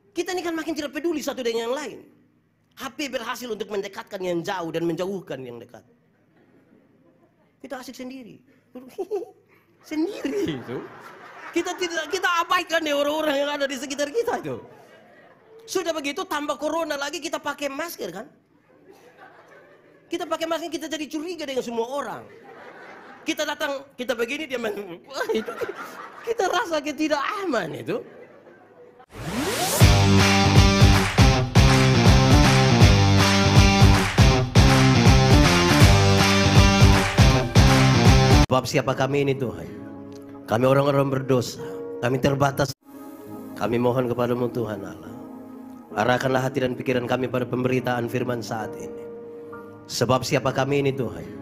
Kita ini kan makin tidak peduli satu dengan yang lain. HP berhasil untuk mendekatkan yang jauh dan menjauhkan yang dekat. Kita asik sendiri. Sendiri itu. Kita abaikan nih orang-orang yang ada di sekitar kita itu. Sudah begitu tambah corona lagi kita pakai masker kan? Kita pakai masker kita jadi curiga dengan semua orang. Kita datang, kita begini dia itu kita rasa tidak aman itu. Sebab siapa kami ini Tuhan? Kami orang-orang berdosa, kami terbatas. Kami mohon kepadamu Tuhan Allah, arahkanlah hati dan pikiran kami pada pemberitaan firman saat ini. Sebab siapa kami ini Tuhan?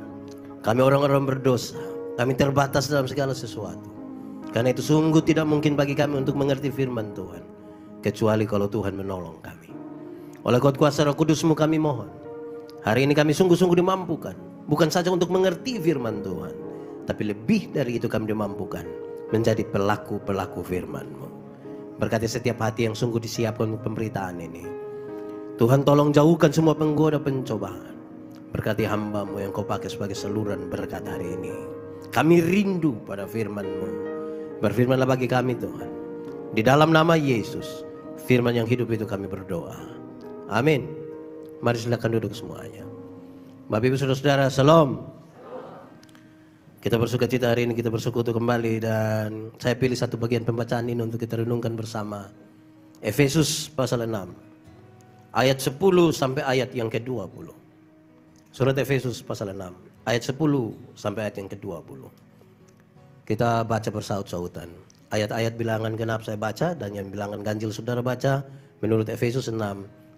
Kami orang-orang berdosa, kami terbatas dalam segala sesuatu. Karena itu sungguh tidak mungkin bagi kami untuk mengerti firman Tuhan, kecuali kalau Tuhan menolong kami. Oleh kuasa Roh Kudus-Mu kami mohon, hari ini kami sungguh-sungguh dimampukan, bukan saja untuk mengerti firman Tuhan, tapi lebih dari itu kami dimampukan menjadi pelaku-pelaku firman-Mu. Berkati setiap hati yang sungguh disiapkan untuk pemberitaan ini. Tuhan tolong jauhkan semua penggoda pencobaan. Berkati hamba-Mu yang Kau pakai sebagai saluran berkat hari ini. Kami rindu pada firman-Mu. Berfirmanlah bagi kami Tuhan. Di dalam nama Yesus, firman yang hidup itu kami berdoa. Amin. Mari silakan duduk semuanya. Bapak Ibu Saudara-saudara, Shalom. Kita bersuka cita hari ini, kita bersekutu kembali, dan saya pilih satu bagian pembacaan ini untuk kita renungkan bersama. Efesus pasal 6 ayat 10 sampai ayat yang ke-20. Surat Efesus pasal 6 ayat 10 sampai ayat yang ke-20. Kita baca bersaut-sautan. Ayat-ayat bilangan genap saya baca, dan yang bilangan ganjil saudara baca menurut Efesus 6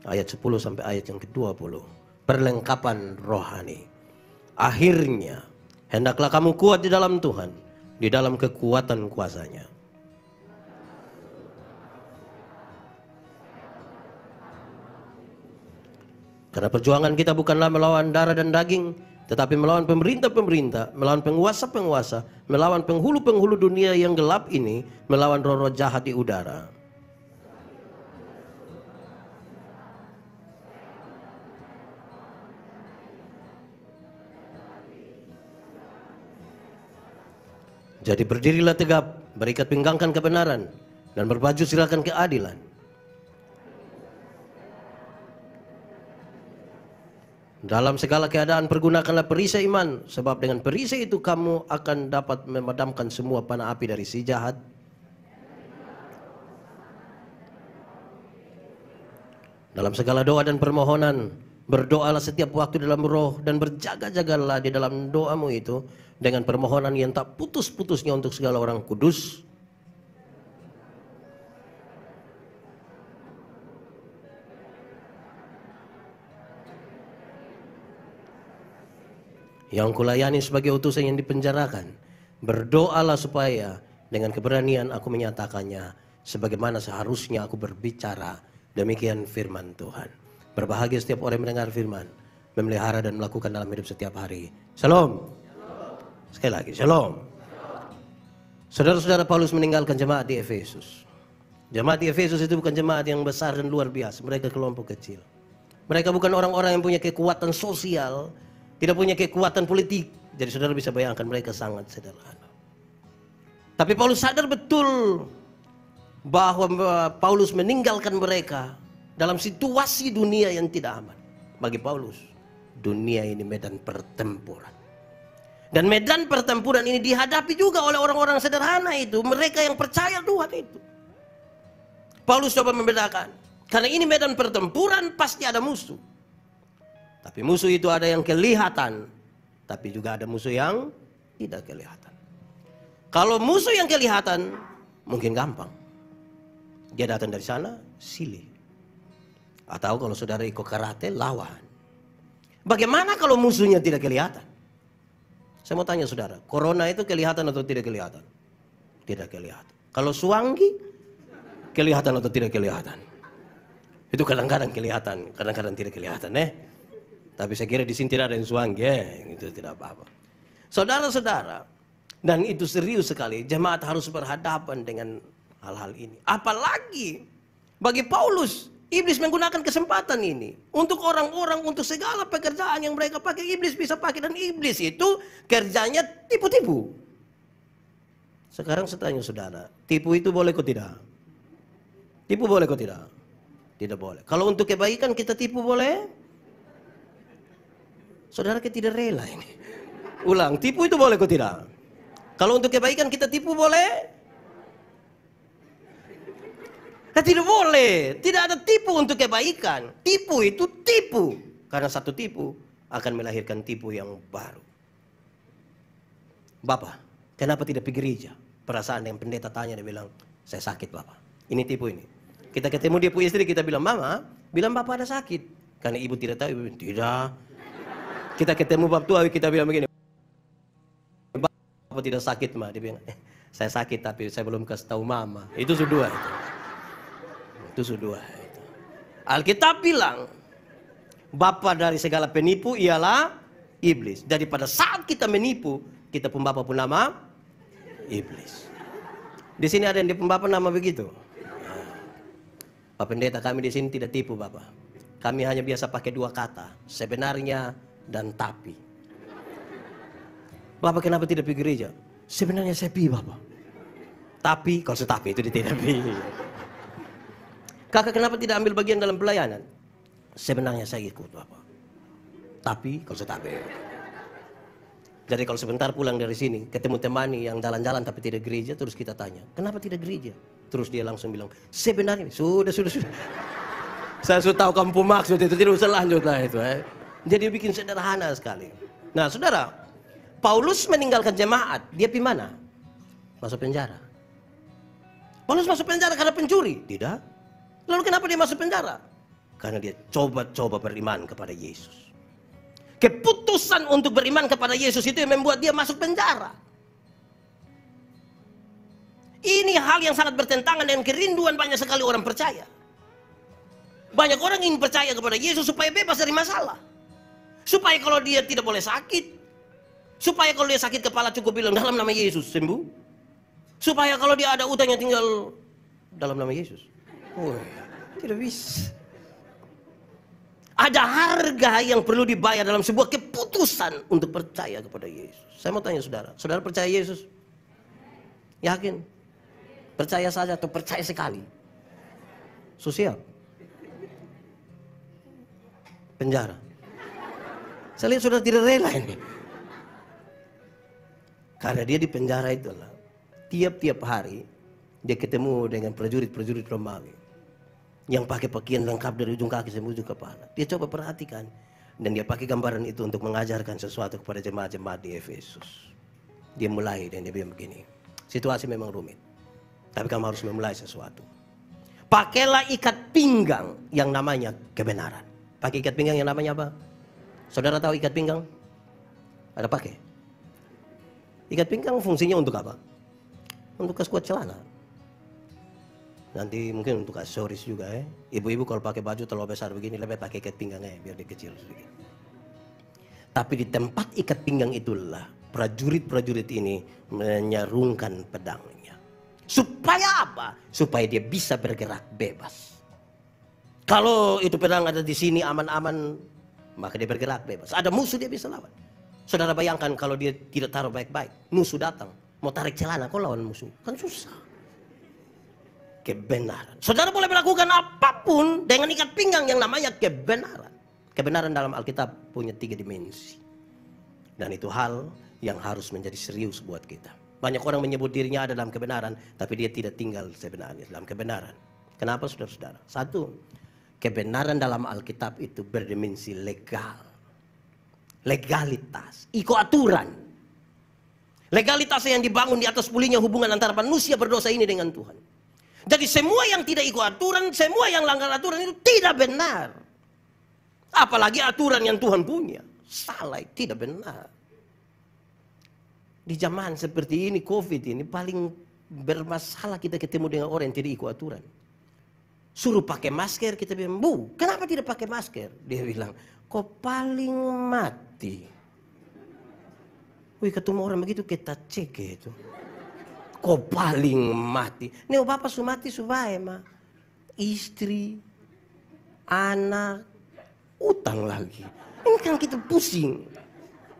ayat 10 sampai ayat yang ke-20. Perlengkapan rohani. Akhirnya hendaklah kamu kuat di dalam Tuhan, di dalam kekuatan kuasa-Nya. Karena perjuangan kita bukanlah melawan darah dan daging, tetapi melawan pemerintah-pemerintah, melawan penguasa-penguasa, melawan penghulu-penghulu dunia yang gelap ini, melawan roh-roh jahat di udara. Jadi berdirilah tegap, berikat pinggangkan kebenaran, dan berbaju silakan keadilan. Dalam segala keadaan pergunakanlah perisai iman, sebab dengan perisai itu kamu akan dapat memadamkan semua panah api dari si jahat. Dalam segala doa dan permohonan, berdoalah setiap waktu dalam roh, dan berjaga-jagalah di dalam doamu itu dengan permohonan yang tak putus-putusnya untuk segala orang kudus. Yang kulayani sebagai utusan yang dipenjarakan. Berdoalah supaya dengan keberanian aku menyatakannya sebagaimana seharusnya aku berbicara. Demikian firman Tuhan. Berbahagia setiap orang yang mendengar firman, memelihara dan melakukan dalam hidup setiap hari. Shalom. Sekali lagi, shalom. Saudara-saudara, Paulus meninggalkan jemaat di Efesus. Jemaat di Efesus itu bukan jemaat yang besar dan luar biasa. Mereka kelompok kecil. Mereka bukan orang-orang yang punya kekuatan sosial, tidak punya kekuatan politik. Jadi saudara bisa bayangkan mereka sangat sederhana. Tapi Paulus sadar betul bahwa Paulus meninggalkan mereka dalam situasi dunia yang tidak aman. Bagi Paulus, dunia ini medan pertempuran. Dan medan pertempuran ini dihadapi juga oleh orang-orang sederhana itu. Mereka yang percaya Tuhan itu. Paulus coba membedakan. Karena ini medan pertempuran, pasti ada musuh. Tapi musuh itu ada yang kelihatan, tapi juga ada musuh yang tidak kelihatan. Kalau musuh yang kelihatan, mungkin gampang. Dia datang dari sana, silih. Atau kalau saudara ikut karate, lawan. Bagaimana kalau musuhnya tidak kelihatan? Saya mau tanya saudara, corona itu kelihatan atau tidak kelihatan? Tidak kelihatan. Kalau suanggi, kelihatan atau tidak kelihatan? Itu kadang-kadang kelihatan, kadang-kadang tidak kelihatan. Tapi saya kira di sini tidak ada yang suanggi, itu tidak apa-apa. Saudara-saudara, dan itu serius sekali, jemaat harus berhadapan dengan hal-hal ini. Apalagi Bagi Paulus, iblis menggunakan kesempatan ini untuk orang-orang, untuk segala pekerjaan yang mereka pakai, iblis bisa pakai. Dan iblis itu kerjanya tipu-tipu. Sekarang saya tanya saudara, tipu itu boleh atau tidak? Tipu boleh atau tidak? Tidak boleh. Kalau untuk kebaikan kita tipu boleh? Saudara kita tidak rela ini. Ulang, tipu itu boleh atau tidak? Kalau untuk kebaikan kita tipu boleh? Tidak boleh. Tidak ada tipu untuk kebaikan. Tipu itu tipu. Karena satu tipu akan melahirkan tipu yang baru. Bapak, kenapa tidak pergi gereja? Perasaan yang pendeta tanya, dia bilang, saya sakit Bapak. Ini tipu ini. Kita ketemu dia punya istri, kita bilang, Mama, bilang Bapak ada sakit. Karena ibu tidak tahu, ibu bilang, tidak. Kita ketemu Bapak tua, kita bilang begini, Bapak tidak sakit Ma. Dia bilang, saya sakit tapi saya belum kasih tahu Mama. Itu sudah itu sudah itu. Alkitab bilang, bapa dari segala penipu ialah iblis. Daripada saat kita menipu, kita pun bapa pun nama iblis. Di sini ada yang di pembapa nama begitu. Pak Pendeta, kami di sini tidak tipu Bapak. Kami hanya biasa pakai dua kata, sebenarnya dan tapi. Bapak kenapa tidak pergi gereja? Sebenarnya saya pergi Bapak. Tapi, kalau tapi itu tidak pergi. Kakak kenapa tidak ambil bagian dalam pelayanan? Sebenarnya saya ikut Bapak. Tapi, kalau tapi. Jadi kalau sebentar pulang dari sini, ketemu temani yang jalan-jalan tapi tidak gereja, terus kita tanya, kenapa tidak gereja? Terus dia langsung bilang, sebenarnya, sudah. Saya sudah tahu kamu maksud itu, tidak usah lanjut lah itu. Jadi bikin sederhana sekali. Nah saudara, Paulus meninggalkan jemaat, dia pergi mana? Masuk penjara. Paulus masuk penjara karena pencuri? Tidak. Lalu kenapa dia masuk penjara? Karena dia coba-coba beriman kepada Yesus. Keputusan untuk beriman kepada Yesus itu yang membuat dia masuk penjara. Ini hal yang sangat bertentangan dengan kerinduan banyak sekali orang percaya. Banyak orang ingin percaya kepada Yesus supaya bebas dari masalah. Supaya kalau dia tidak boleh sakit. Supaya kalau dia sakit kepala cukup bilang dalam nama Yesus sembuh. Supaya kalau dia ada utang yang tinggal dalam nama Yesus. Tidak bisa. Ada harga yang perlu dibayar dalam sebuah keputusan untuk percaya kepada Yesus. Saya mau tanya saudara, saudara percaya Yesus? Yakin? Percaya saja atau percaya sekali? Sosial? Penjara? Saya lihat saudara tidak rela ini. Karena dia di penjara itulah, tiap-tiap hari dia ketemu dengan prajurit-prajurit Romawi yang pakai pakaian lengkap dari ujung kaki sampai ujung kepala. Dia coba perhatikan dan dia pakai gambaran itu untuk mengajarkan sesuatu kepada jemaat-jemaat di Efesus. Dia mulai dan dia bilang begini, situasi memang rumit, tapi kamu harus memulai sesuatu. Pakailah ikat pinggang yang namanya kebenaran. Pakai ikat pinggang yang namanya apa? Saudara tahu ikat pinggang? Ada pakai? Ikat pinggang fungsinya untuk apa? Untuk kasih kuat celana. Nanti mungkin untuk aksesoris juga ya. Ibu-ibu kalau pakai baju terlalu besar begini, lebih pakai ikat pinggangnya biar dia kecil sedikit. Tapi di tempat ikat pinggang itulah prajurit-prajurit ini menyarungkan pedangnya. Supaya apa? Supaya dia bisa bergerak bebas. Kalau itu pedang ada di sini aman-aman, maka dia bergerak bebas. Ada musuh dia bisa lawan. Saudara bayangkan kalau dia tidak taruh baik-baik, musuh datang, mau tarik celana, kau lawan musuh, kan susah. Kebenaran. Saudara boleh melakukan apapun dengan ikat pinggang yang namanya kebenaran. Kebenaran dalam Alkitab punya 3 dimensi. Dan itu hal yang harus menjadi serius buat kita. Banyak orang menyebut dirinya ada dalam kebenaran, tapi dia tidak tinggal sebenarnya dalam kebenaran. Kenapa saudara-saudara? Satu, kebenaran dalam Alkitab itu berdimensi legal. Legalitas, ikut aturan. Legalitas yang dibangun di atas pulihnya hubungan antara manusia berdosa ini dengan Tuhan. Jadi semua yang tidak ikut aturan, semua yang langgar aturan itu tidak benar. Apalagi aturan yang Tuhan punya. Salah, tidak benar. Di zaman seperti ini, COVID ini paling bermasalah kita ketemu dengan orang yang tidak ikut aturan. Suruh pakai masker, kita bilang, Bu, kenapa tidak pakai masker? Dia bilang, kau paling mati. Wih, ketemu orang begitu kita cek itu. Kau paling mati. Nih bapak su mati su bae mah. istri, anak, utang lagi. Ini kan kita pusing.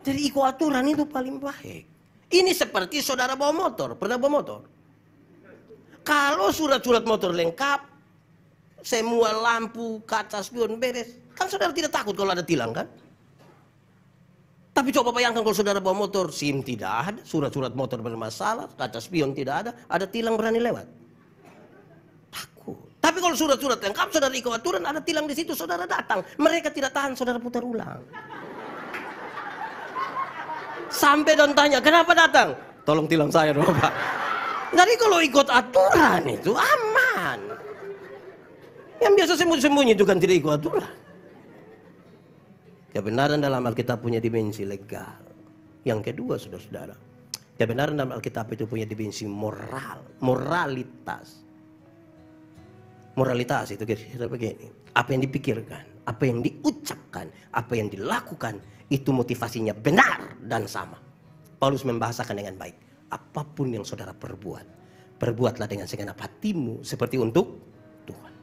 Jadi ikut aturan itu paling baik. Ini seperti saudara bawa motor, pernah bawa motor? Kalau surat-surat motor lengkap, semua lampu, kaca, spion beres, kan saudara tidak takut kalau ada tilang kan? Tapi coba bayangkan kalau saudara bawa motor, SIM tidak ada, surat-surat motor bermasalah, kaca spion tidak ada tilang berani lewat. Takut. Tapi kalau surat-surat lengkap, saudara ikut aturan, ada tilang di situ, saudara datang. Mereka tidak tahan, saudara putar ulang. Sampai dan tanya, kenapa datang? Tolong tilang saya dong Pak. Jadi kalau ikut aturan itu aman. Yang biasa sembunyi-sembunyi itu kan tidak ikut aturan. Kebenaran dalam Alkitab punya dimensi legal. Yang kedua, saudara-saudara, kebenaran dalam Alkitab itu punya dimensi moral, moralitas. Moralitas itu kira-kira begini. Apa yang dipikirkan, apa yang diucapkan, apa yang dilakukan, itu motivasinya benar dan sama. Paulus membahasakan dengan baik. Apapun yang saudara perbuat, perbuatlah dengan segenap hatimu seperti untuk Tuhan.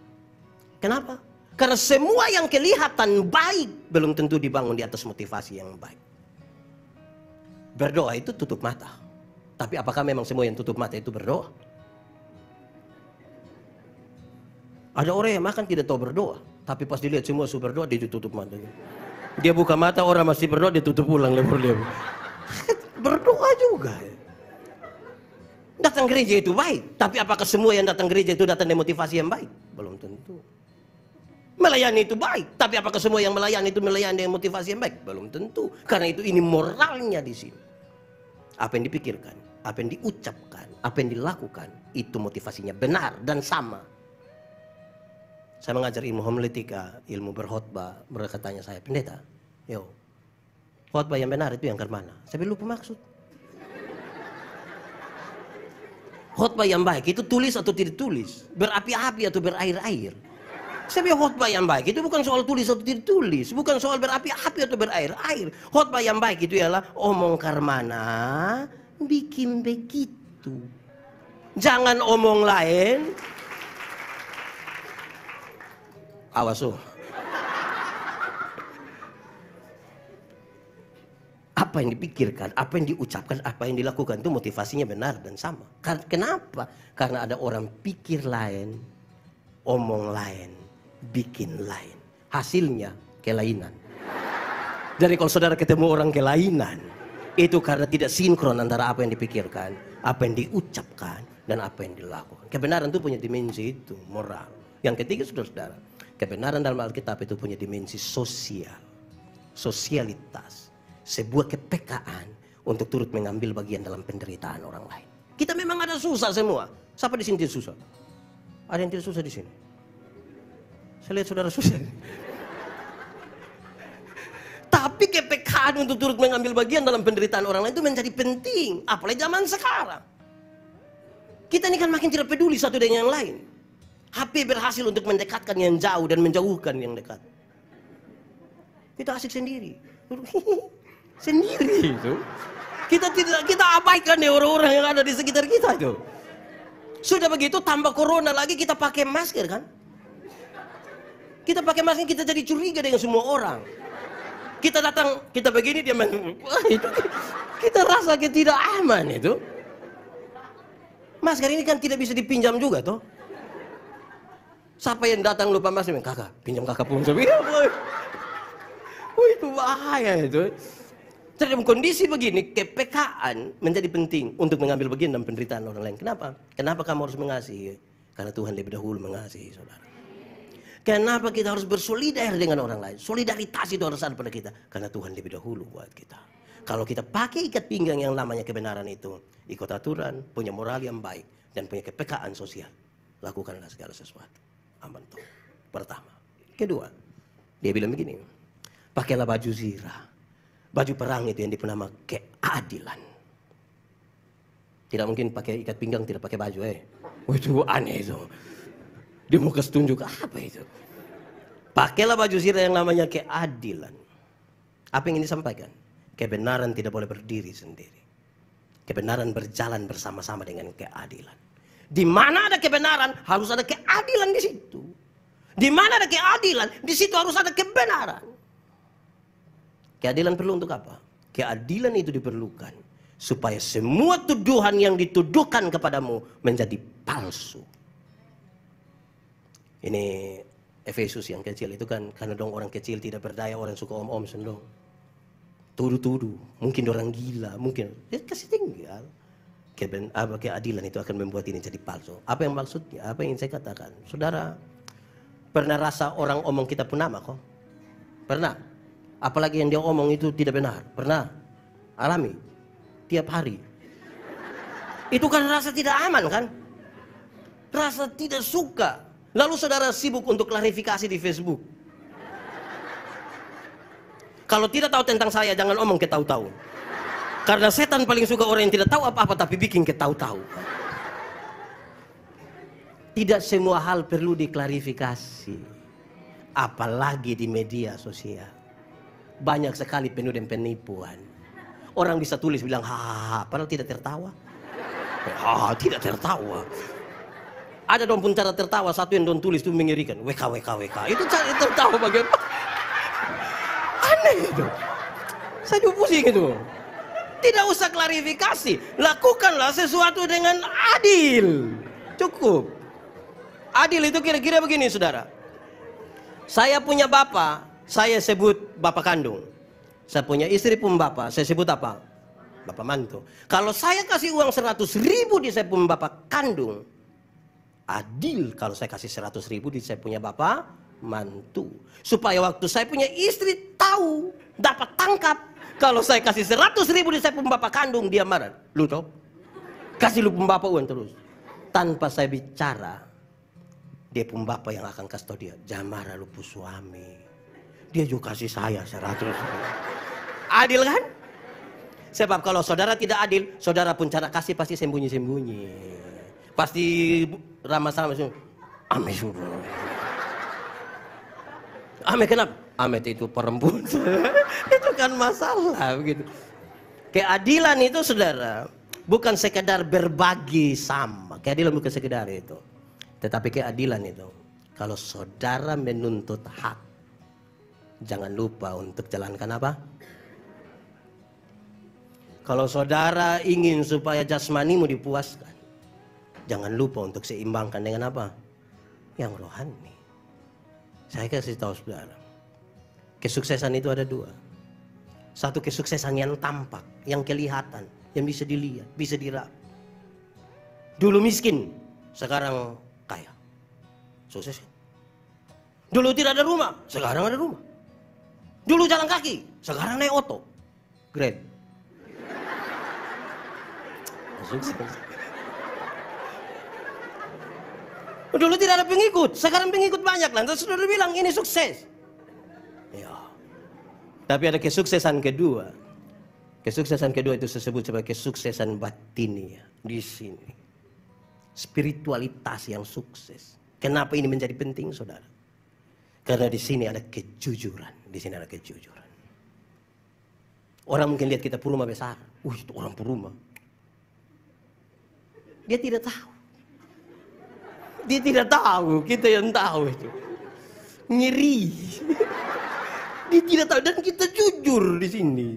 Kenapa? Karena semua yang kelihatan baik belum tentu dibangun di atas motivasi yang baik. Berdoa itu tutup mata. Tapi apakah memang semua yang tutup mata itu berdoa? Ada orang yang makan tidak tahu berdoa. Tapi pas dilihat semua sudah berdoa, dia tutup matanya. Dia buka mata, orang masih berdoa, dia tutup ulang lebur-lebur. Berdoa juga. Datang gereja itu baik. Tapi apakah semua yang datang gereja itu datang dari motivasi yang baik? Belum tentu. Melayani itu baik, tapi apakah semua yang melayani itu melayani dengan motivasi yang baik? Belum tentu. Karena itu ini moralnya di sini. Apa yang dipikirkan, apa yang diucapkan, apa yang dilakukan, itu motivasinya benar dan sama. Saya mengajar ilmu homiletika, ilmu berkhotbah. Mereka tanya saya, pendeta, yo, khotbah yang benar itu yang ke mana? Saya lupa maksud. Khotbah yang baik itu tulis atau tidak tulis, berapi-api atau berair-air. Saya bilang khotbah yang baik itu bukan soal tulis atau tidak tulis, bukan soal berapi-api atau berair-air. Khotbah yang baik itu ialah omong karmana, bikin begitu. Jangan omong lain. Awas oh. Apa yang dipikirkan, apa yang diucapkan, apa yang dilakukan itu motivasinya benar dan sama. Kenapa? Karena ada orang pikir lain, omong lain, bikin lain. Hasilnya kelainan. Jadi kalau saudara ketemu orang kelainan, itu karena tidak sinkron antara apa yang dipikirkan, apa yang diucapkan, dan apa yang dilakukan. Kebenaran itu punya dimensi itu, moral. Yang ketiga, saudara-saudara, kebenaran dalam Alkitab itu punya dimensi sosial. Sosialitas. Sebuah kepekaan untuk turut mengambil bagian dalam penderitaan orang lain. Kita memang ada susah semua. Siapa di sini tidak susah? Ada yang tidak susah di sini? Saya lihat saudara susah. Tapi kepekaan untuk turut mengambil bagian dalam penderitaan orang lain itu menjadi penting. Apalagi zaman sekarang. Kita ini kan makin tidak peduli satu dengan yang lain. HP berhasil untuk mendekatkan yang jauh dan menjauhkan yang dekat. Kita asik sendiri. Sendiri itu. Kita abaikan deh orang-orang yang ada di sekitar kita itu. Sudah begitu tambah corona lagi kita pakai masker kan? Kita pakai masker kita jadi curiga dengan semua orang. Kita datang, kita begini dia itu kita rasa tidak aman itu. Masker ini kan tidak bisa dipinjam juga toh. Siapa yang datang lupa masker, kakak pinjam kakak pun. Itu bahaya itu. Jadi dalam kondisi begini, kepekaan menjadi penting untuk mengambil bagian dalam penderitaan orang lain. Kenapa? Kenapa kamu harus mengasihi? Karena Tuhan lebih dahulu mengasihi saudara. Kenapa kita harus bersolidar dengan orang lain? Solidaritas itu harus ada pada kita. Karena Tuhan lebih dahulu buat kita. Kalau kita pakai ikat pinggang yang namanya kebenaran itu, ikut aturan, punya moral yang baik, dan punya kepekaan sosial, lakukanlah segala sesuatu. Aman toh. Pertama. Kedua, dia bilang begini, pakailah baju zirah. Baju perang itu yang dipenama keadilan. Tidak mungkin pakai ikat pinggang tidak pakai baju. Itu aneh itu. Dia mau kasih tunjuk apa itu? Pakailah baju zirah yang namanya keadilan. Apa yang ingin disampaikan? Kebenaran tidak boleh berdiri sendiri. Kebenaran berjalan bersama-sama dengan keadilan. Di mana ada kebenaran, harus ada keadilan di situ. Di mana ada keadilan, di situ harus ada kebenaran. Keadilan perlu untuk apa? Keadilan itu diperlukan supaya semua tuduhan yang dituduhkan kepadamu menjadi palsu. Ini Efesus yang kecil itu kan, karena dong orang kecil tidak berdaya, orang suka om-om sendong. Tuduh-tuduh, mungkin orang gila, mungkin kasih tinggal. Keadilan itu akan membuat ini jadi palsu. Apa yang maksudnya? Apa yang saya katakan? Saudara pernah rasa orang omong kita pun nama kok? Pernah? Apalagi yang dia omong itu tidak benar. Pernah? Alami? Tiap hari? Itu kan rasa tidak aman kan? Rasa tidak suka. Lalu saudara sibuk untuk klarifikasi di Facebook. Kalau tidak tahu tentang saya, jangan omong ke tahu-tahu. Karena setan paling suka orang yang tidak tahu apa-apa tapi bikin ke tahu-tahu. Tidak semua hal perlu diklarifikasi. Apalagi di media sosial. Banyak sekali penuh dengan penipuan. Orang bisa tulis bilang hahaha, padahal tidak tertawa. Tidak tertawa. Ada dong pun cara tertawa, satu yang don tulis itu mengerikan. WK. Itu cara tertawa bagaimana? Aneh itu. Saya juga pusing itu. Tidak usah klarifikasi. Lakukanlah sesuatu dengan adil. Cukup. Adil itu kira-kira begini saudara. Saya punya bapak, saya sebut bapak kandung. Saya punya istri pun bapak, saya sebut apa? Bapak mantu. Kalau saya kasih uang 100.000 di saya punya bapak kandung, adil kalau saya kasih 100.000 di saya punya bapak mantu. Supaya waktu saya punya istri tahu, dapat tangkap. Kalau saya kasih 100.000 di saya punya bapak kandung, dia marah. Lu tau? Kasih lu pun bapak uang terus. Tanpa saya bicara, dia pun bapak yang akan kasih tau dia. Jangan marah lu pun suami. Dia juga kasih saya 100.000. Adil kan? Sebab kalau saudara tidak adil, saudara pun cara kasih pasti sembunyi-sembunyi. Pasti ramah sama ame suruh. Ame kenapa? Ame itu perempuan. Itu kan masalah begitu. Keadilan itu saudara bukan sekedar berbagi sama. Keadilan bukan sekedar itu. Tetapi keadilan itu kalau saudara menuntut hak, jangan lupa untuk jalankan apa? Kalau saudara ingin supaya jasmanimu dipuaskan, jangan lupa untuk seimbangkan dengan apa? Yang rohani. Saya kasih tahu saudara, kesuksesan itu ada dua. Satu kesuksesan yang tampak, yang kelihatan, yang bisa dilihat, bisa diraba. Dulu miskin, sekarang kaya. Sukses kan? Dulu tidak ada rumah, sekarang ada rumah. Dulu jalan kaki, sekarang naik oto. Grab. Sukses. Dulu tidak ada pengikut, sekarang pengikut banyak. Lantas saudara bilang ini sukses. Ya. Tapi ada kesuksesan kedua. Kesuksesan kedua itu saya sebut sebagai kesuksesan batiniah di sini. Spiritualitas yang sukses. Kenapa ini menjadi penting, saudara? Karena di sini ada kejujuran. Di sini ada kejujuran. Orang mungkin lihat kita puruma besar. Itu orang puruma. Dia tidak tahu. Dia tidak tahu, kita yang tahu itu. Ngeri. Dia tidak tahu dan kita jujur di sini.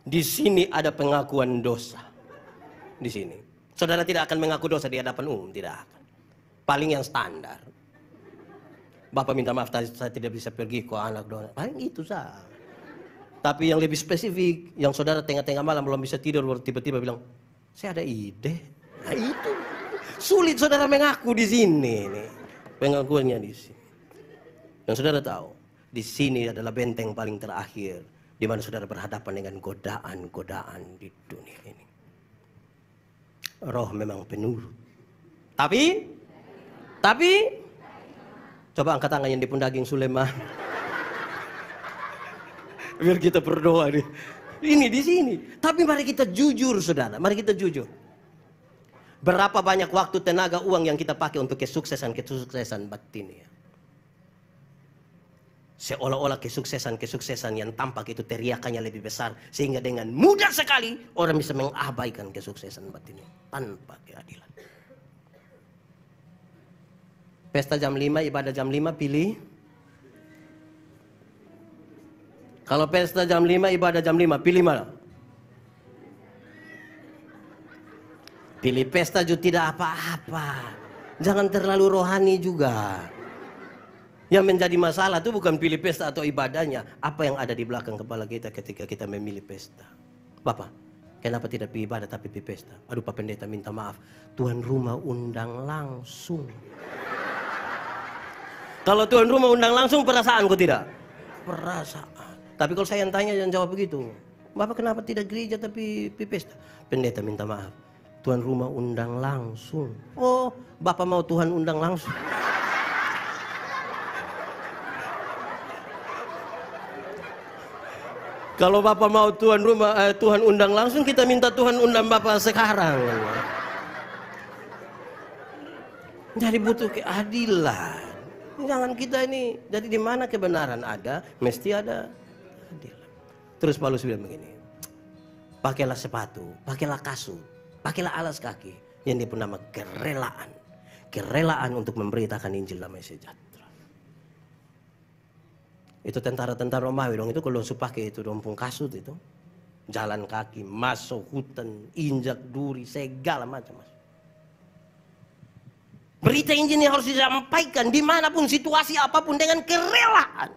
Di sini ada pengakuan dosa. Di sini. Saudara tidak akan mengaku dosa di hadapan umum, tidak akan. Paling yang standar. Bapak minta maaf tadi saya tidak bisa pergi ke anak doa. Paling itu saja. Tapi yang lebih spesifik, yang saudara tengah-tengah malam belum bisa tidur, tiba-tiba bilang, saya ada ide. Nah itu. Sulit saudara mengaku di sini nih. Pengakuannya di sini. Dan saudara tahu, di sini adalah benteng paling terakhir di mana saudara berhadapan dengan godaan-godaan di dunia ini. Roh memang penurut. Tapi coba angkat tangan yang di daging Sulaiman. Biar kita berdoa nih. Ini di sini. Tapi mari kita jujur saudara, mari kita jujur. Berapa banyak waktu, tenaga, uang yang kita pakai untuk kesuksesan batin ya. Seolah-olah kesuksesan-kesuksesan yang tampak itu teriakannya lebih besar. Sehingga dengan mudah sekali orang bisa mengabaikan kesuksesan batin ini tanpa keadilan. Pesta jam 5, ibadah jam 5, pilih. Kalau pesta jam 5, ibadah jam 5, pilih mana? Pilih pesta juga tidak apa-apa. Jangan terlalu rohani juga. Yang menjadi masalah itu bukan pilih pesta atau ibadahnya. Apa yang ada di belakang kepala kita ketika kita memilih pesta. Bapak, kenapa tidak pilih ibadah tapi pilih pesta? Aduh Pak Pendeta minta maaf. Tuan rumah undang langsung. Kalau tuan rumah undang langsung perasaanku tidak? Perasaan. Tapi kalau saya yang tanya jangan jawab begitu. Bapak kenapa tidak gereja tapi pilih pesta? Pendeta minta maaf. Tuan rumah undang langsung. Oh, Bapak mau Tuhan undang langsung. Kalau Bapak mau Tuhan undang langsung, kita minta Tuhan undang Bapak sekarang. Jadi butuh keadilan. Jangan kita ini, jadi di mana kebenaran ada, mesti ada keadilan. Terus Paulus bilang begini, pakailah sepatu, pakailah kasut, pakailah alas kaki yang disebut nama kerelaan. Kerelaan untuk memberitakan Injil damai sejahtera. Itu tentara-tentara Romawi dong, itu kalau pakai itu rompung kasut itu. Jalan kaki, masuk hutan, injak duri, segala macam. Berita Injil ini harus disampaikan dimanapun, situasi apapun dengan kerelaan.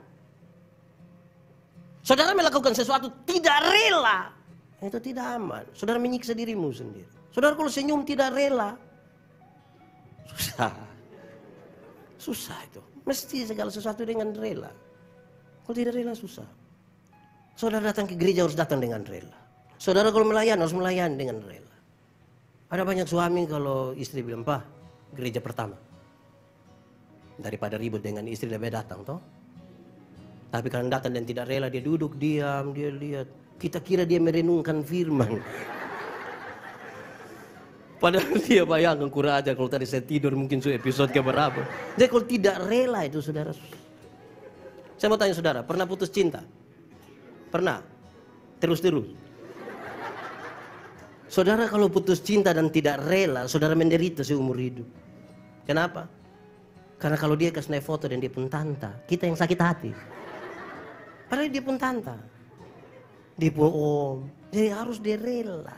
Saudara melakukan sesuatu tidak rela, itu tidak aman. Saudara menyiksa dirimu sendiri. Saudara kalau senyum tidak rela, susah. Susah itu. Mesti segala sesuatu dengan rela. Kalau tidak rela susah. Saudara datang ke gereja harus datang dengan rela. Saudara kalau melayani harus melayani dengan rela. Ada banyak suami kalau istri bilang, Pak, gereja pertama. Daripada ribut dengan istri lebih datang toh. Tapi kalau datang dan tidak rela, dia duduk diam, dia lihat. Kita kira dia merenungkan firman. Padahal dia bayangkan kurang aja kalau tadi saya tidur mungkin episode keberapa. Jadi kalau tidak rela itu saudara. Saya mau tanya saudara, pernah putus cinta? Pernah? Terus-terus? Saudara kalau putus cinta dan tidak rela, saudara menderita seumur hidup. Kenapa? Karena kalau dia kasih naik foto dan dia pun tanta, kita yang sakit hati. Padahal dia pun tanta. Dia pun om. Jadi harus dia rela.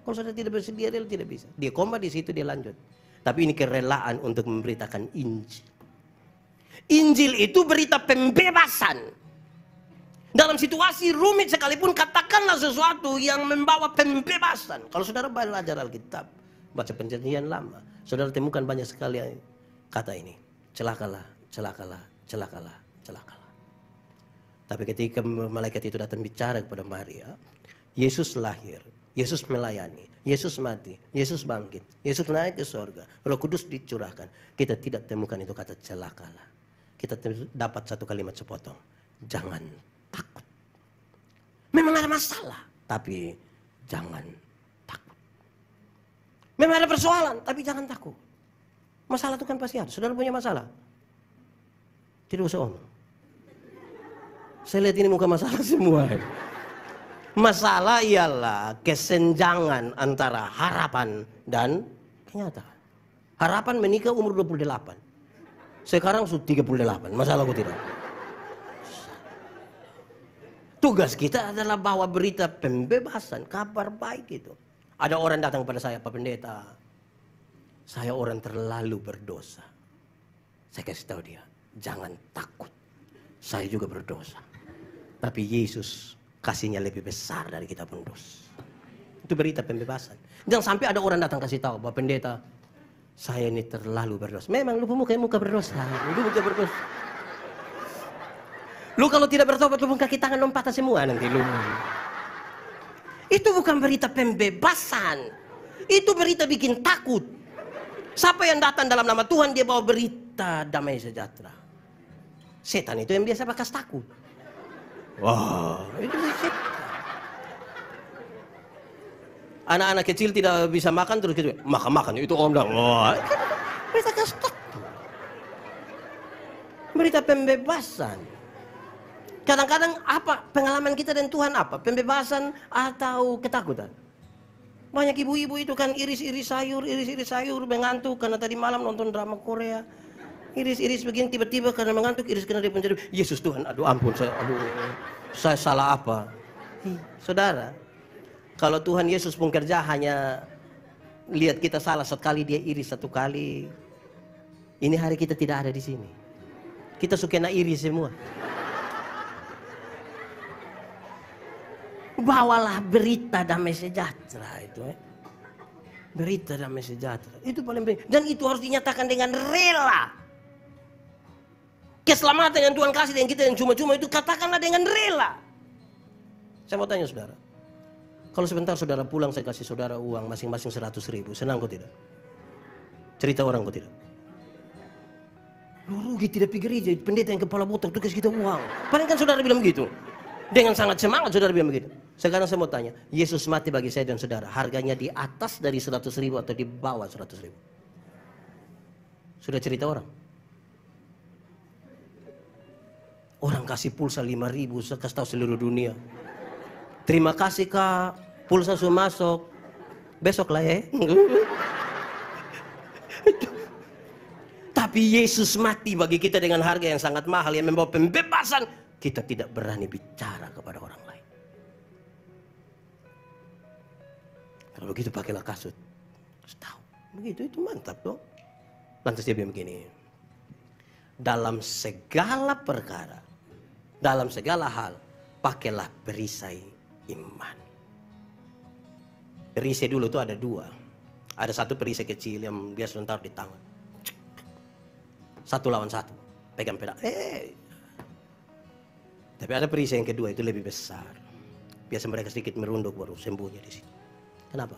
Kalau saudara tidak bersedia rela, tidak bisa. Dia koma di situ, dia lanjut. Tapi ini kerelaan untuk memberitakan Injil. Injil itu berita pembebasan. Dalam situasi rumit sekalipun katakanlah sesuatu yang membawa pembebasan. Kalau saudara belajar Alkitab, baca Perjanjian Lama, saudara temukan banyak sekali kata ini. Celakalah, celakalah, celakalah, celakalah. Tapi ketika malaikat itu datang bicara kepada Maria, Yesus lahir, Yesus melayani, Yesus mati, Yesus bangkit, Yesus naik ke surga, Roh Kudus dicurahkan. Kita tidak temukan itu kata celakalah. Kita dapat satu kalimat sepotong. Jangan takut. Memang ada masalah, tapi jangan takut. Memang ada persoalan, tapi jangan takut. Masalah itu kan pasti ada. Saudara punya masalah? Tidak usah omong. Saya lihat ini muka masalah semua. Masalah ialah kesenjangan antara harapan dan kenyataan. Harapan menikah umur 28. Sekarang sudah 38, masalahku tidak. Tugas kita adalah bawa berita pembebasan, kabar baik itu. Ada orang datang pada saya, Pak Pendeta, saya orang terlalu berdosa. Saya kasih tahu dia, jangan takut. Saya juga berdosa. Tapi Yesus kasihnya lebih besar dari kita pun dosa. Itu berita pembebasan. Jangan sampai ada orang datang kasih tahu, Pak Pendeta, saya ini terlalu berdosa. Memang lu muka berdosa. Lu muka berdosa. Lu kalau tidak bertobat, lu kaki tangan lompatan semua nanti lu. Itu bukan berita pembebasan. Itu berita bikin takut. Siapa yang datang dalam nama Tuhan, dia bawa berita damai sejahtera. Setan itu yang biasa bakas takut. Wah, itu setan. Anak-anak kecil tidak bisa makan terus gitu. Makan itu om dah. Wah, berita kasih takut. Berita pembebasan. Kadang-kadang apa pengalaman kita dengan Tuhan apa? Pembebasan atau ketakutan? Banyak ibu-ibu itu kan iris-iris sayur mengantuk karena tadi malam nonton drama Korea. Iris-iris begini tiba-tiba karena mengantuk iris karena dia pencari. Yesus Tuhan, aduh ampun saya salah apa? Saudara, kalau Tuhan Yesus pun kerja hanya lihat kita salah sekali dia iris satu kali. Ini hari kita tidak ada di sini. Kita suka iris semua. Bawalah berita damai sejahtera itu. Berita damai sejahtera. Itu paling penting. Dan itu harus dinyatakan dengan rela. Keselamatan yang Tuhan kasih dengan kita yang cuma-cuma itu katakanlah dengan rela. Saya mau tanya saudara. Kalau sebentar saudara pulang saya kasih saudara uang masing-masing 100.000. Senang kok tidak? Cerita orang kok tidak? Lu rugi tidak pergi gereja. Pendeta yang kepala botak itu kasih kita uang. Paling kan saudara bilang begitu. Dengan sangat semangat saudara bilang begitu. Sekarang saya mau tanya, Yesus mati bagi saya dan saudara, harganya di atas dari 100.000 atau di bawah 100.000? Sudah cerita orang? Orang kasih pulsa 5.000, saya kasih tahu seluruh dunia. Terima kasih Kak, pulsa sudah masuk. Besok lah ya. Tapi Yesus mati bagi kita dengan harga yang sangat mahal yang membawa pembebasan. Kita tidak berani bicara kepada orang lain. Kalau begitu pakailah kasut. Tahu, begitu itu mantap dong. Lantas dia bilang begini. Dalam segala perkara, dalam segala hal, pakailah perisai iman. Perisai dulu itu ada dua. Ada satu perisai kecil yang biasa taruh di tangan. Satu lawan satu, pegang pedang. Tapi ada perisai yang kedua itu lebih besar. Biasa mereka sedikit merunduk baru sembunyi di situ. Kenapa?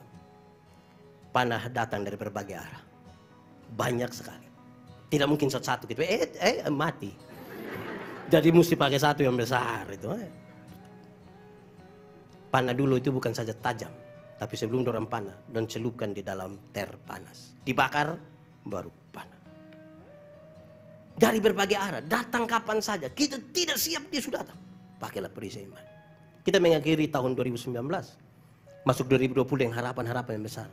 Panah datang dari berbagai arah. Banyak sekali. Tidak mungkin satu-satu gitu. Mati. Jadi mesti pakai satu yang besar itu. Panah dulu itu bukan saja tajam, tapi sebelum dorang panah dan celupkan di dalam ter panas. Dibakar baru panah. Dari berbagai arah, datang kapan saja. Kita tidak siap, dia sudah datang. Pakailah perisai iman. Kita mengakhiri tahun 2019. Masuk 2020 dengan harapan-harapan yang besar.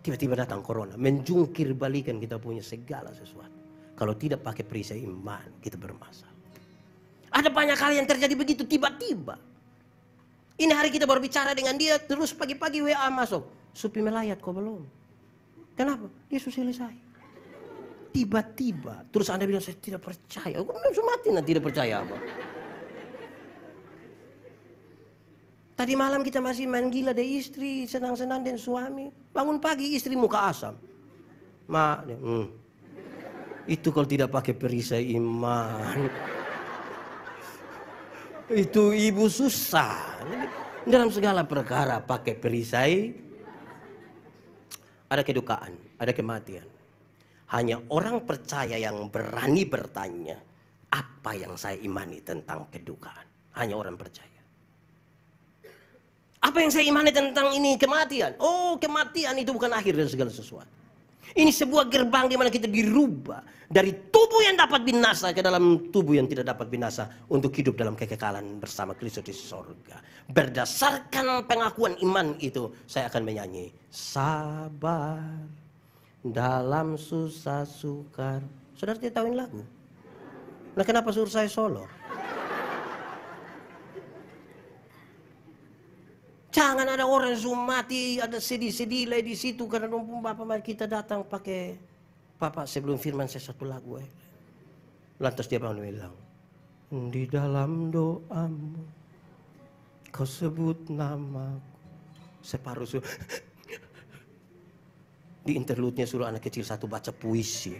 Tiba-tiba datang corona. Menjungkir balikan kita punya segala sesuatu. Kalau tidak pakai perisai iman, kita bermasalah. Ada banyak hal yang terjadi begitu tiba-tiba. Ini hari kita baru bicara dengan dia, terus pagi-pagi WA masuk. Supi melayat kok belum? Kenapa? Yesus selesai. Tiba-tiba, terus Anda bilang saya tidak percaya. Aku langsung mati nanti tidak percaya apa. Tadi malam kita masih main gila deh istri, senang-senang dengan suami. Bangun pagi istri muka asam. Itu kalau tidak pakai perisai iman. Itu ibu susah. Dalam segala perkara pakai perisai. Ada kedukaan, ada kematian. Hanya orang percaya yang berani bertanya, apa yang saya imani tentang kedukaan. Hanya orang percaya. Apa yang saya imani tentang ini kematian? Oh, kematian itu bukan akhir dari segala sesuatu. Ini sebuah gerbang di mana kita dirubah dari tubuh yang dapat binasa ke dalam tubuh yang tidak dapat binasa untuk hidup dalam kekekalan bersama Kristus di sorga. Berdasarkan pengakuan iman itu, saya akan menyanyi sabar dalam susah sukar. Saudara tidak tahu ini lagu? Nah, kenapa suruh saya solo? Jangan ada orang yang mati, ada sedih-sedih lah di situ karena numpung Bapak mari kita datang pakai Bapak sebelum firman saya satu lagu. Lantas dia bilang, di dalam doamu kau sebut namaku. Separuh di interlude-nya suruh anak kecil satu baca puisi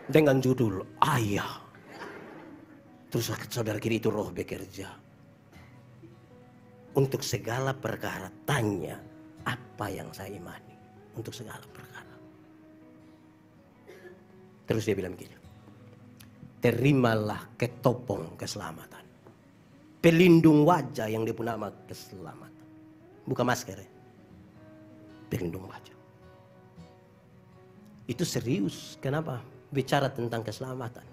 dengan judul Ayah. Terus saudara kiri itu roh bekerja. Untuk segala perkara tanya apa yang saya imani. Untuk segala perkara. Terus dia bilang begini. Terimalah ketopong keselamatan. Pelindung wajah yang dia pun nama keselamatan. Bukan masker ya. Pelindung wajah. Itu serius. Kenapa? Bicara tentang keselamatan.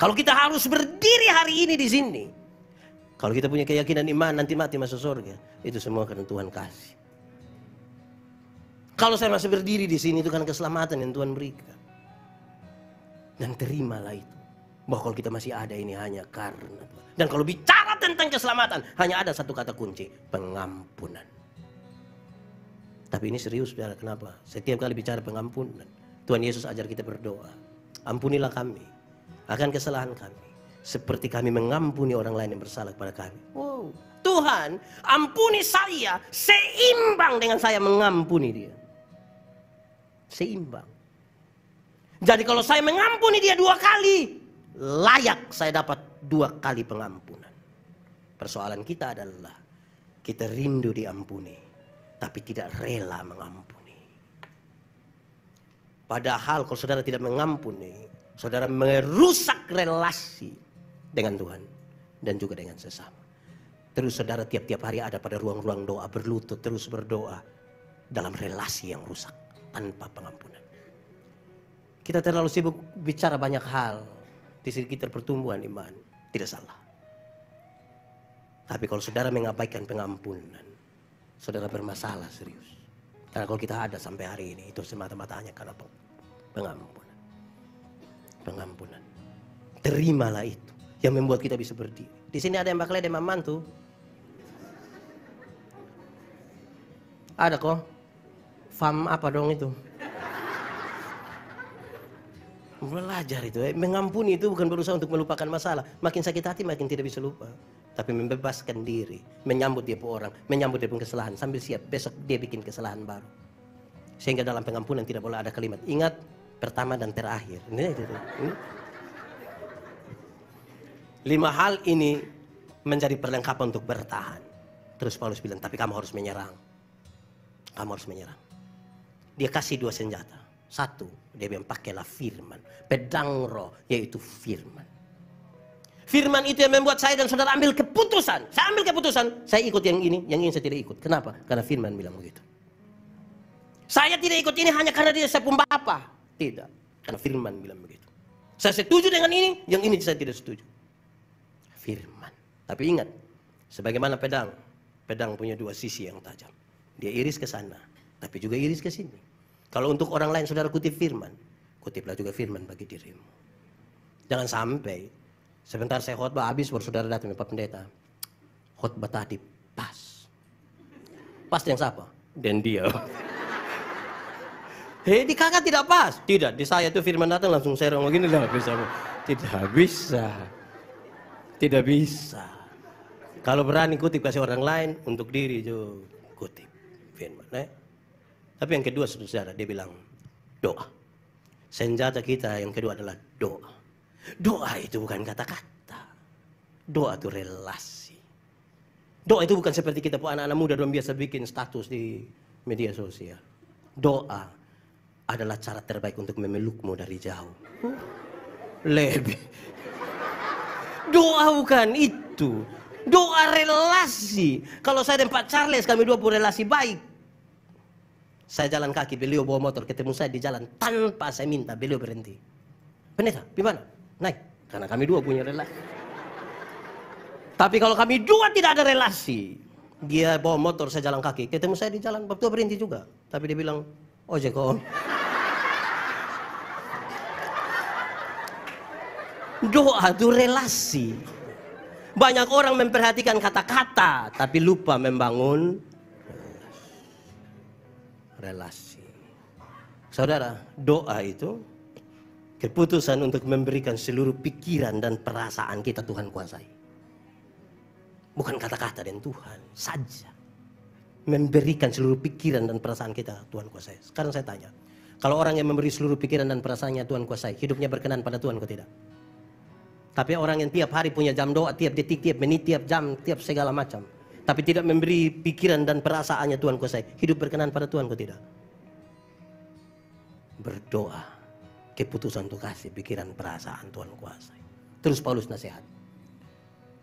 Kalau kita harus berdiri hari ini di sini. Kalau kita punya keyakinan iman nanti mati masuk surga, itu semua karena Tuhan kasih. Kalau saya masih berdiri di sini itu kan keselamatan yang Tuhan berikan. Dan terimalah itu. Bahwa kalau kita masih ada ini hanya karena Tuhan. Dan kalau bicara tentang keselamatan, hanya ada satu kata kunci, pengampunan. Tapi ini serius saudara, kenapa? Setiap kali bicara pengampunan, Tuhan Yesus ajar kita berdoa. Ampunilah kami akan kesalahan kami, seperti kami mengampuni orang lain yang bersalah kepada kami. Wow. Tuhan, ampuni saya seimbang dengan saya mengampuni dia. Seimbang. Jadi kalau saya mengampuni dia 2 kali, layak saya dapat 2 kali pengampunan. Persoalan kita adalah kita rindu diampuni, tapi tidak rela mengampuni. Padahal kalau saudara tidak mengampuni, saudara merusak relasi dengan Tuhan dan juga dengan sesama. Terus saudara tiap-tiap hari ada pada ruang-ruang doa, berlutut terus berdoa dalam relasi yang rusak tanpa pengampunan. Kita terlalu sibuk bicara banyak hal di sekitar pertumbuhan iman, tidak salah. Tapi kalau saudara mengabaikan pengampunan, saudara bermasalah serius. Karena kalau kita ada sampai hari ini, itu semata-mata hanya karena pengampunan. Pengampunan. Terimalah itu yang membuat kita bisa berdiri. Di sini ada yang bakal ada mantu. Ada kok. Fam apa dong itu? Belajar itu. Mengampuni itu bukan berusaha untuk melupakan masalah. Makin sakit hati makin tidak bisa lupa. Tapi membebaskan diri. Menyambut dia pun orang. Menyambut dia pun kesalahan. Sambil siap besok dia bikin kesalahan baru. Sehingga dalam pengampunan tidak boleh ada kalimat. Ingat pertama dan terakhir. Ini. 5 hal ini menjadi perlengkapan untuk bertahan. Terus Paulus bilang, tapi kamu harus menyerang. Kamu harus menyerang. Dia kasih 2 senjata. 1, dia bilang pakailah firman. Pedang roh, yaitu firman. Firman itu yang membuat saya dan saudara ambil keputusan. Saya ambil keputusan, saya ikut yang ini saya tidak ikut. Kenapa? Karena firman bilang begitu. Saya tidak ikut ini hanya karena dia saya pembapa. Tidak, karena firman bilang begitu. Saya setuju dengan ini, yang ini saya tidak setuju. Firman. Tapi ingat, sebagaimana pedang. Pedang punya 2 sisi yang tajam. Dia iris ke sana, tapi juga iris ke sini. Kalau untuk orang lain saudara kutip firman, kutiplah juga firman bagi dirimu. Jangan sampai sebentar saya khotbah habis baru saudara datang Pak Pendeta. Khotbah tadi pas. Pas yang siapa? Dan dia. Di kakak tidak pas. Tidak, di saya tuh firman datang langsung serong begini lah bisa. Tidak bisa. Tidak bisa. Kalau berani kutip kasih orang lain, untuk diri juga kutip firman. Tapi yang kedua saudara, dia bilang doa. Senjata kita yang kedua adalah doa. Doa itu bukan kata-kata. Doa itu relasi. Doa itu bukan seperti kita anak-anak muda yang biasa bikin status di media sosial. Doa adalah cara terbaik untuk memelukmu dari jauh. Lebih. Doa bukan itu. Doa relasi. Kalau saya dan Pak Charles, kami 2 relasi baik. Saya jalan kaki, beliau bawa motor, ketemu saya di jalan tanpa saya minta, beliau berhenti. Pendeta, gimana? Naik. Karena kami 2 punya relasi. Tapi kalau kami 2 tidak ada relasi, dia bawa motor, saya jalan kaki, ketemu saya di jalan, waktu berhenti juga. Tapi dia bilang, ojek om. Doa itu relasi. Banyak orang memperhatikan kata-kata, tapi lupa membangun relasi. Saudara, doa itu keputusan untuk memberikan seluruh pikiran dan perasaan kita Tuhan kuasai. Bukan kata-kata dan Tuhan saja. Memberikan seluruh pikiran dan perasaan kita Tuhan kuasai. Sekarang saya tanya, kalau orang yang memberi seluruh pikiran dan perasaannya Tuhan kuasai, hidupnya berkenan pada Tuhan atau tidak? Tapi orang yang tiap hari punya jam doa, tiap detik, tiap menit, tiap jam, tiap segala macam, tapi tidak memberi pikiran dan perasaannya Tuhan kuasai, hidup berkenan pada Tuhan atau tidak? Berdoa, keputusan untuk kasih pikiran perasaan Tuhan kuasai. Terus Paulus nasihat,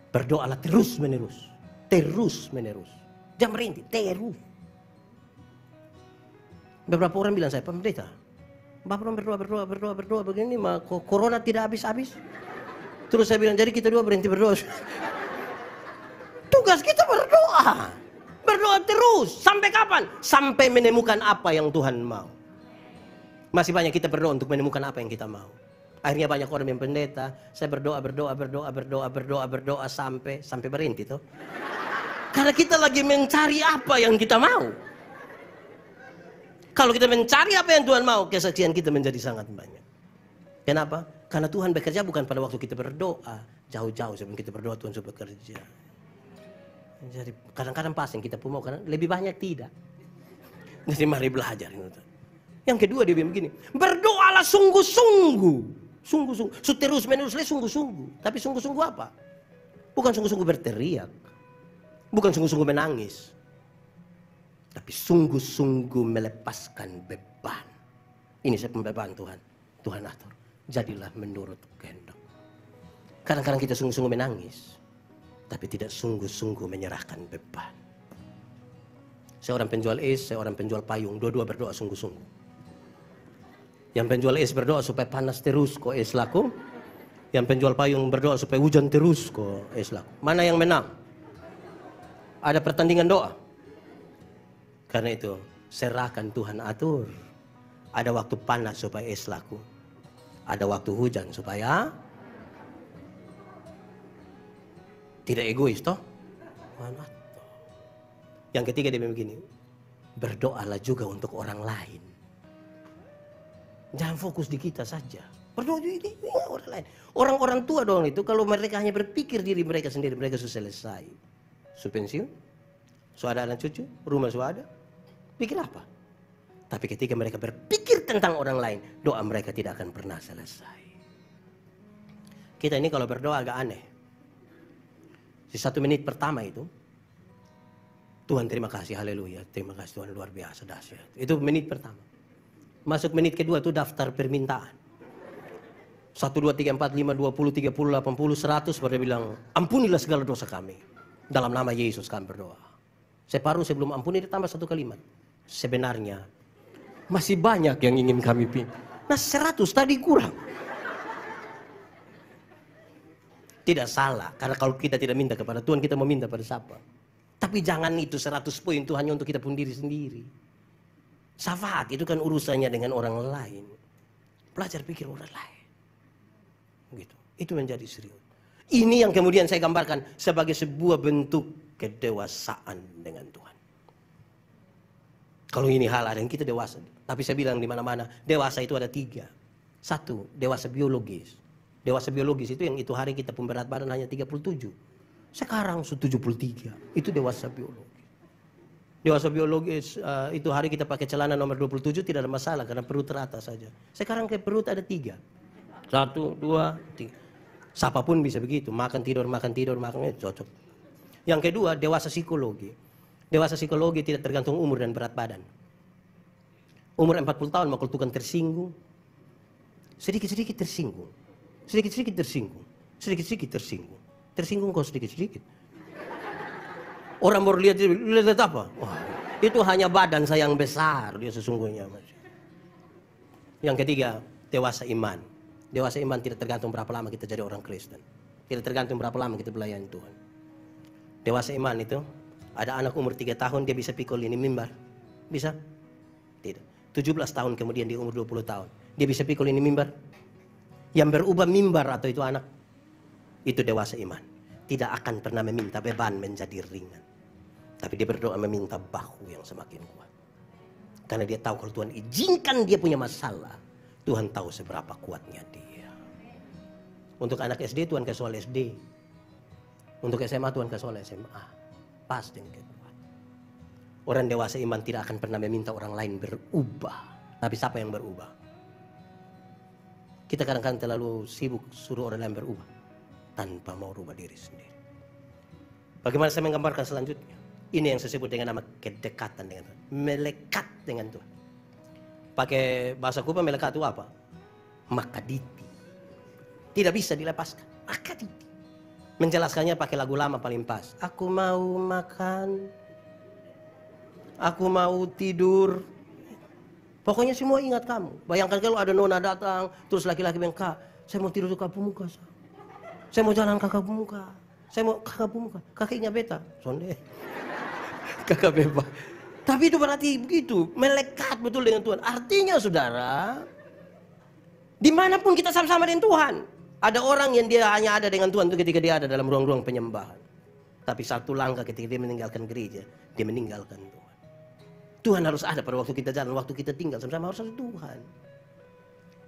berdoalah terus menerus, terus menerus, jangan berhenti, terus. Beberapa orang bilang saya, Pak Pendeta, Bapak orang berdoa begini, mah corona tidak habis-habis. Terus saya bilang, jadi kita 2 berhenti berdoa. tugas kita berdoa. Berdoa terus. Sampai kapan? Sampai menemukan apa yang Tuhan mau. Masih banyak kita berdoa untuk menemukan apa yang kita mau. Akhirnya banyak orang yang pendeta, saya berdoa sampai berhenti tuh. Karena kita lagi mencari apa yang kita mau. Kalau kita mencari apa yang Tuhan mau, kesaksian kita menjadi sangat banyak. Kenapa? Karena Tuhan bekerja bukan pada waktu kita berdoa. Jauh-jauh sebelum kita berdoa Tuhan sudah bekerja. Jadi kadang-kadang pas yang kita pun mau, kadang lebih banyak tidak. Jadi mari belajar. Yang kedua dia bilang begini, berdoalah sungguh-sungguh. Sungguh-sungguh. Terus menerus sungguh-sungguh. Tapi sungguh-sungguh apa? Bukan sungguh-sungguh berteriak. Bukan sungguh-sungguh menangis. Tapi sungguh-sungguh melepaskan beban. Ini saya pembeban Tuhan. Tuhan atur. Jadilah menurut kehendak. Kadang-kadang kita sungguh-sungguh menangis. Tapi tidak sungguh-sungguh menyerahkan beban. Seorang penjual es, seorang penjual payung. Dua-dua berdoa sungguh-sungguh. Yang penjual es berdoa supaya panas terus kok es laku. Yang penjual payung berdoa supaya hujan terus kok es laku. Mana yang menang? Ada pertandingan doa. Karena itu serahkan Tuhan atur. Ada waktu panas supaya es laku. Ada waktu hujan supaya tidak egois toh. Yang ketiga dia bilang begini, berdoalah juga untuk orang lain. Jangan fokus di kita saja. Berdoa ini orang lain. Orang-orang tua dong itu kalau mereka hanya berpikir diri mereka sendiri, mereka sudah selesai. Su pensiun, su ada anak cucu, rumah su ada. Pikir apa? Tapi ketika mereka berpikir tentang orang lain, doa mereka tidak akan pernah selesai. Kita ini kalau berdoa agak aneh. Di 1 menit pertama itu, Tuhan terima kasih, haleluya. Terima kasih Tuhan, luar biasa, dahsyat. Itu menit pertama. Masuk menit kedua itu daftar permintaan. 1, 2, 3, 4, 5, 20, 30, 80, 100. Baru dia bilang, ampunilah segala dosa kami. Dalam nama Yesus kami berdoa. Separuh sebelum ampuni ditambah 1 kalimat. Sebenarnya masih banyak yang ingin kami pilih. Nah 100 tadi kurang. Tidak salah. Karena kalau kita tidak minta kepada Tuhan, kita mau minta pada siapa? Tapi jangan itu 100 poin itu hanya untuk kita pun diri sendiri. Syafaat itu kan urusannya dengan orang lain. Belajar pikir orang lain. Gitu. Itu menjadi serius. Ini yang kemudian saya gambarkan sebagai sebuah bentuk kedewasaan dengan Tuhan. Kalau ini hal ada yang kita dewasa. Tapi saya bilang di mana-mana, dewasa itu ada 3. 1, dewasa biologis. Dewasa biologis itu yang itu hari kita pemberat badan hanya 37. Sekarang 73. Itu dewasa biologis. Dewasa biologis itu hari kita pakai celana nomor 27 tidak ada masalah karena perut rata saja. Sekarang ke perut ada 3. 1, 2, 3. Siapapun bisa begitu. Makan tidur, cocok. Yang kedua, dewasa psikologi. Dewasa psikologi tidak tergantung umur dan berat badan. Umur 40 tahun mau tukang tersinggung. Sedikit-sedikit tersinggung. Sedikit-sedikit tersinggung. Sedikit-sedikit tersinggung. Tersinggung kok sedikit-sedikit. Orang baru lihat apa? Wah, itu hanya badan saya yang besar dia sesungguhnya. Yang ketiga, dewasa iman. Dewasa iman tidak tergantung berapa lama kita jadi orang Kristen. Tidak tergantung berapa lama kita melayani Tuhan. Dewasa iman itu, ada anak umur 3 tahun dia bisa pikul ini mimbar. Bisa? Tidak. 17 tahun kemudian dia umur 20 tahun. Dia bisa pikul ini mimbar. Yang berubah mimbar atau itu anak. Itu dewasa iman. Tidak akan pernah meminta beban menjadi ringan. Tapi dia berdoa meminta bahu yang semakin kuat. Karena dia tahu kalau Tuhan izinkan dia punya masalah. Tuhan tahu seberapa kuatnya dia. Untuk anak SD Tuhan kasih soal SD. Untuk SMA Tuhan kasih soal SMA. Pas dengan kuat. Orang dewasa iman tidak akan pernah meminta orang lain berubah. Tapi siapa yang berubah? Kita kadang-kadang terlalu sibuk suruh orang lain berubah. Tanpa mau rubah diri sendiri. Bagaimana saya menggambarkan selanjutnya? Ini yang saya sebut dengan nama kedekatan dengan Tuhan. Melekat dengan Tuhan. Pakai bahasa Kuba melekat itu apa? Makaditi. Tidak bisa dilepaskan. Makaditi. Menjelaskannya pakai lagu lama paling pas. Aku mau makan. Aku mau tidur. Pokoknya semua ingat kamu. Bayangkan kalau ada nona datang. Terus laki-laki bilang, Kak, saya mau tidur ke kampung muka. Saya mau jalan ke kampung muka. Saya mau kakak bumuka, kakaknya beta. Sonde. Kakak beba. Tapi itu berarti begitu, melekat betul dengan Tuhan. Artinya saudara, dimanapun kita sama-sama dengan Tuhan. Ada orang yang dia hanya ada dengan Tuhan itu ketika dia ada dalam ruang-ruang penyembahan. Tapi satu langkah ketika dia meninggalkan gereja, dia meninggalkan Tuhan. Tuhan harus ada pada waktu kita jalan, waktu kita tinggal sama-sama harus ada Tuhan.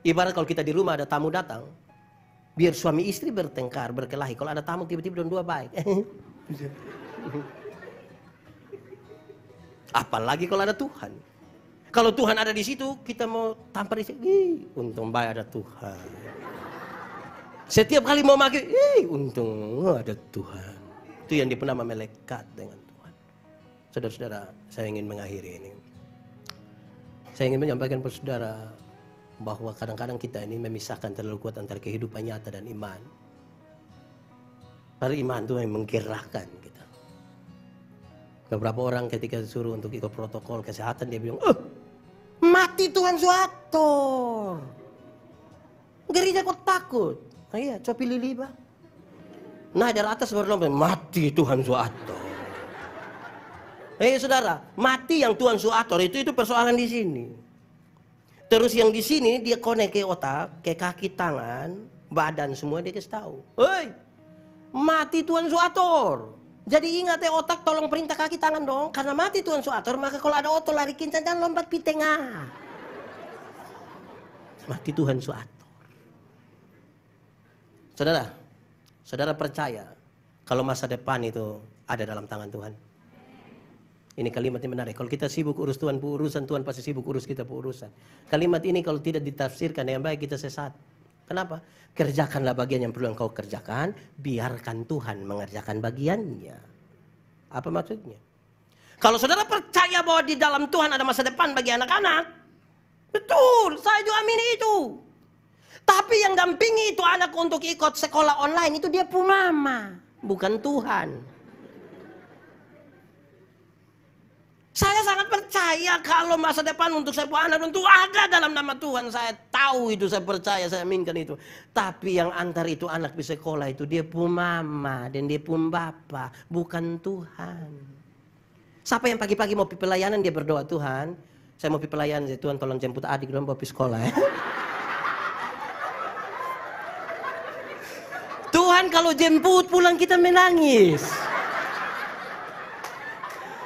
Ibarat kalau kita di rumah ada tamu datang, biar suami istri bertengkar, berkelahi. Kalau ada tamu tiba-tiba dua baik. Apalagi kalau ada Tuhan. Kalau Tuhan ada di situ, kita mau tampar di situ. Untung baik ada Tuhan. Setiap kali mau maki, untung ada Tuhan. Itu yang pernah melekat dengan Tuhan. Saudara-saudara, saya ingin mengakhiri ini. Saya ingin menyampaikan kepada saudara bahwa kadang-kadang kita ini memisahkan terlalu kuat antara kehidupan nyata dan iman. Padahal iman itu yang menggerakkan kita. Beberapa orang ketika disuruh untuk ikut protokol kesehatan dia bilang, mati Tuhan suator. Gereja kok takut? Nah, iya, coba pilih liba. Nah dari atas baru bilang, mati Tuhan suator. Saudara, mati yang Tuhan suator itu persoalan di sini. Terus yang di sini dia konek ke otak, ke kaki, tangan, badan semua dia kasih tahu. Hei, mati Tuhan suator. Jadi ingat otak tolong perintah kaki tangan dong. Karena mati Tuhan suator, maka kalau ada otot lari kencang jangan lompat di tengah. Mati Tuhan suator. Saudara, saudara percaya kalau masa depan itu ada dalam tangan Tuhan? Ini kalimat yang menarik. Kalau kita sibuk urus Tuhan urusan, Tuhan pasti sibuk urus kita urusan. Kalimat ini kalau tidak ditafsirkan dengan baik kita sesat. Kenapa? Kerjakanlah bagian yang perlu engkau kerjakan, biarkan Tuhan mengerjakan bagiannya. Apa maksudnya? Kalau saudara percaya bahwa di dalam Tuhan ada masa depan bagi anak-anak, betul, saya juga amini itu. Tapi yang dampingi itu anak untuk ikut sekolah online itu dia pun mama, bukan Tuhan. Saya sangat percaya kalau masa depan untuk sebuah anak tentu ada dalam nama Tuhan. Saya tahu itu, saya percaya, saya aminkan itu. Tapi yang antar itu anak di sekolah itu dia pun mama dan dia pun bapak, bukan Tuhan. Siapa yang pagi-pagi mau pergi pelayanan dia berdoa, Tuhan, saya mau pergi pelayanan, Tuhan tolong jemput adik dong bawa pergi sekolah ya. Tuhan kalau jemput pulang kita menangis.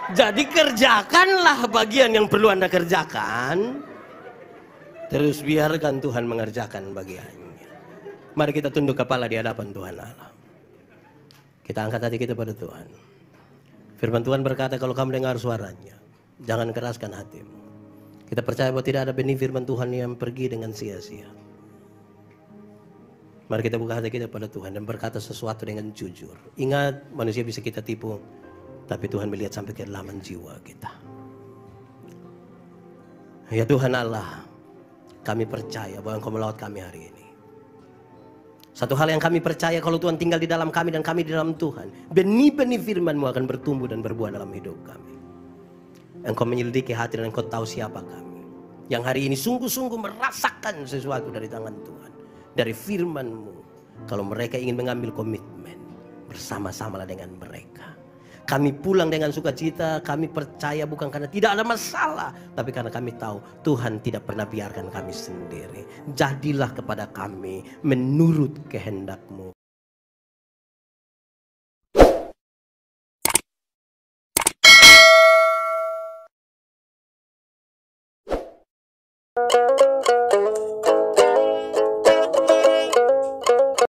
Jadi kerjakanlah bagian yang perlu Anda kerjakan. Terus biarkan Tuhan mengerjakan bagiannya. Mari kita tunduk kepala di hadapan Tuhan Allah. Kita angkat hati kita pada Tuhan. Firman Tuhan berkata kalau kamu dengar suaranya, jangan keraskan hatimu. Kita percaya bahwa tidak ada benih firman Tuhan yang pergi dengan sia-sia. Mari kita buka hati kita pada Tuhan dan berkata sesuatu dengan jujur. Ingat, manusia bisa kita tipu. Tapi Tuhan melihat sampai kedalaman jiwa kita. Ya Tuhan Allah, kami percaya bahwa Engkau melawat kami hari ini. Satu hal yang kami percaya, kalau Tuhan tinggal di dalam kami dan kami di dalam Tuhan, benih-benih firman-Mu akan bertumbuh dan berbuah dalam hidup kami. Engkau menyelidiki hati dan Engkau tahu siapa kami. Yang hari ini sungguh-sungguh merasakan sesuatu dari tangan Tuhan. Dari firman-Mu. Kalau mereka ingin mengambil komitmen, bersama-samalah dengan mereka. Kami pulang dengan sukacita, kami percaya bukan karena tidak ada masalah, tapi karena kami tahu Tuhan tidak pernah biarkan kami sendiri. Jadilah kepada kami menurut kehendak-Mu.